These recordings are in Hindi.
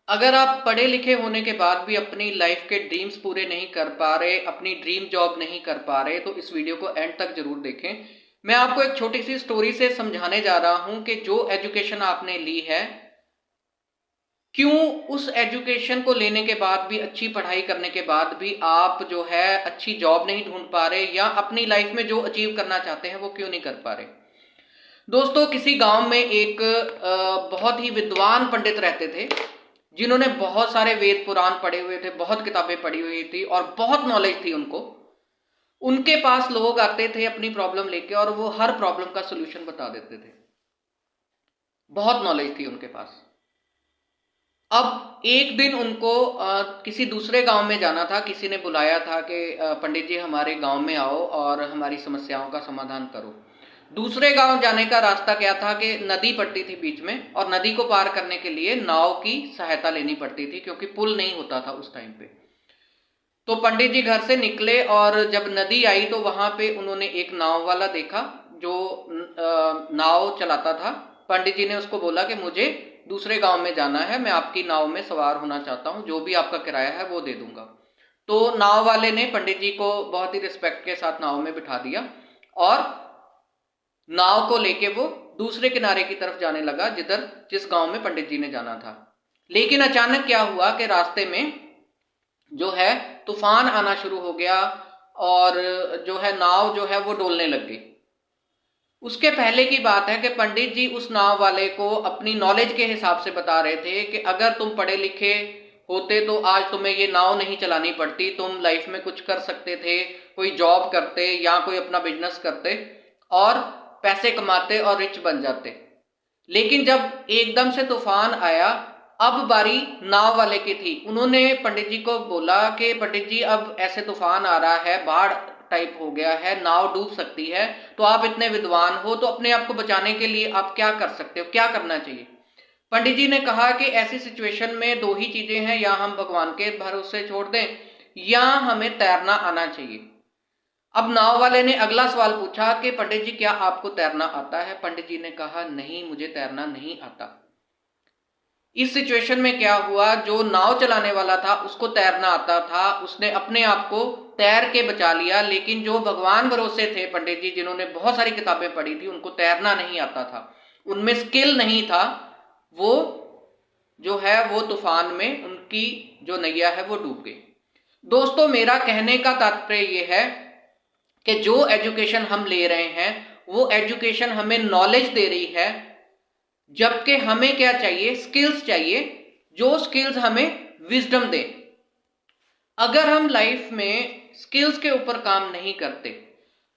अगर आप पढ़े लिखे होने के बाद भी अपनी लाइफ के ड्रीम्स पूरे नहीं कर पा रहे, अपनी ड्रीम जॉब नहीं कर पा रहे, तो इस वीडियो को एंड तक जरूर देखें। मैं आपको एक छोटी सी स्टोरी से समझाने जा रहा हूं कि जो एजुकेशन आपने ली है, क्यों उस एजुकेशन को लेने के बाद भी, अच्छी पढ़ाई करने के बाद भी आप जो है अच्छी जॉब नहीं ढूंढ पा रहे, या अपनी लाइफ में जो अचीव करना चाहते हैं वो क्यों नहीं कर पा रहे। दोस्तों, किसी गांव में एक बहुत ही विद्वान पंडित रहते थे, जिन्होंने बहुत सारे वेद पुराण पढ़े हुए थे, बहुत किताबें पढ़ी हुई थी और बहुत नॉलेज थी उनको। उनके पास लोग आते थे अपनी प्रॉब्लम लेके, और वो हर प्रॉब्लम का सोल्यूशन बता देते थे। बहुत नॉलेज थी उनके पास। अब एक दिन उनको किसी दूसरे गांव में जाना था। किसी ने बुलाया था कि पंडित जी हमारे गांव में आओ और हमारी समस्याओं का समाधान करो। दूसरे गांव जाने का रास्ता क्या था कि नदी पड़ती थी बीच में, और नदी को पार करने के लिए नाव की सहायता लेनी पड़ती थी, क्योंकि पुल नहीं होता था उस टाइम पे। तो पंडित जी घर से निकले, और जब नदी आई तो वहां पे उन्होंने एक नाव वाला देखा जो नाव चलाता था। पंडित जी ने उसको बोला कि मुझे दूसरे गांव में जाना है, मैं आपकी नाव में सवार होना चाहता हूं, जो भी आपका किराया है वो दे दूंगा। तो नाव वाले ने पंडित जी को बहुत ही रिस्पेक्ट के साथ नाव में बिठा दिया, और नाव को लेके वो दूसरे किनारे की तरफ जाने लगा, जिस गांव में पंडित जी ने जाना था। लेकिन अचानक क्या हुआ कि रास्ते में जो है तूफान आना शुरू हो गया, और जो है नाव जो है वो डोलने लग गई। उसके पहले की बात है कि पंडित जी उस नाव वाले को अपनी नॉलेज के हिसाब से बता रहे थे कि अगर तुम पढ़े लिखे होते तो आज तुम्हें ये नाव नहीं चलानी पड़ती, तुम लाइफ में कुछ कर सकते थे, कोई जॉब करते या कोई अपना बिजनेस करते और पैसे कमाते और रिच बन जाते। लेकिन जब एकदम से तूफान आया, अब बारी नाव वाले की थी। उन्होंने पंडित जी को बोला कि पंडित जी अब ऐसे तूफान आ रहा है, बाढ़ टाइप हो गया है, नाव डूब सकती है, तो आप इतने विद्वान हो तो अपने आप को बचाने के लिए आप क्या कर सकते हो, क्या करना चाहिए। पंडित जी ने कहा कि ऐसी सिचुएशन में दो ही चीजें हैं, या हम भगवान के भरोसे छोड़ दें या हमें तैरना आना चाहिए। अब नाव वाले ने अगला सवाल पूछा कि पंडित जी क्या आपको तैरना आता है। पंडित जी ने कहा नहीं, मुझे तैरना नहीं आता। इस सिचुएशन में क्या हुआ, जो नाव चलाने वाला था उसको तैरना आता था, उसने अपने आप को तैर के बचा लिया। लेकिन जो भगवान भरोसे थे पंडित जी, जिन्होंने बहुत सारी किताबें पढ़ी थी, उनको तैरना नहीं आता था, उनमें स्किल नहीं था, वो जो है वो तूफान में उनकी जो नैया है वो डूब गई। दोस्तों, मेरा कहने का तात्पर्य ये है कि जो एजुकेशन हम ले रहे हैं वो एजुकेशन हमें नॉलेज दे रही है, जबकि हमें क्या चाहिए, स्किल्स चाहिए, जो स्किल्स हमें विजडम दे। अगर हम लाइफ में स्किल्स के ऊपर काम नहीं करते,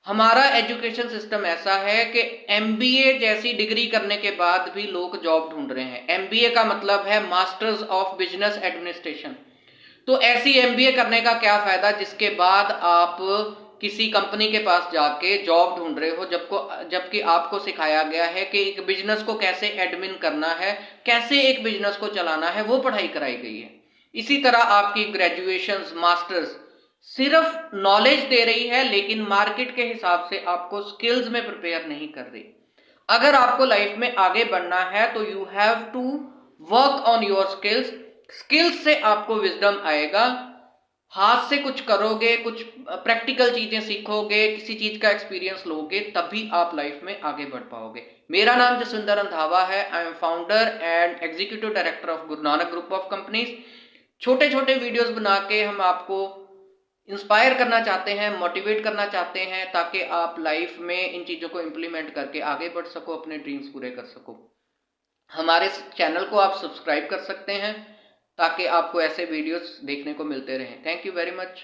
हमारा एजुकेशन सिस्टम ऐसा है कि एमबीए जैसी डिग्री करने के बाद भी लोग जॉब ढूंढ रहे हैं। एमबीए का मतलब है मास्टर्स ऑफ बिजनेस एडमिनिस्ट्रेशन। तो ऐसी एमबीए करने का क्या फायदा जिसके बाद आप किसी कंपनी के पास जाके जॉब ढूंढ रहे हो, जबकि आपको सिखाया गया है कि एक बिजनेस को कैसे एडमिन करना है, कैसे एक बिजनेस को चलाना है, वो पढ़ाई कराई गई है। इसी तरह आपकी ग्रेजुएशंस, मास्टर्स सिर्फ नॉलेज दे रही है, लेकिन मार्केट के हिसाब से आपको स्किल्स में प्रिपेयर नहीं कर रही। अगर आपको लाइफ में आगे बढ़ना है तो you have to work on your skills. Skills से आपको विजडम आएगा, हाथ से कुछ करोगे, कुछ प्रैक्टिकल चीजें सीखोगे, किसी चीज का एक्सपीरियंस लोगे, तभी आप लाइफ में आगे बढ़ पाओगे। मेरा नाम जसविंदर रंधावा है। I am founder and executive director of Guru Nanak group of companies. छोटे छोटे वीडियोस बना के हम आपको इंस्पायर करना चाहते हैं, मोटिवेट करना चाहते हैं, ताकि आप लाइफ में इन चीज़ों को इम्प्लीमेंट करके आगे बढ़ सको, अपने ड्रीम्स पूरे कर सको। हमारे चैनल को आप सब्सक्राइब कर सकते हैं ताकि आपको ऐसे वीडियोस देखने को मिलते रहें। Thank you very much.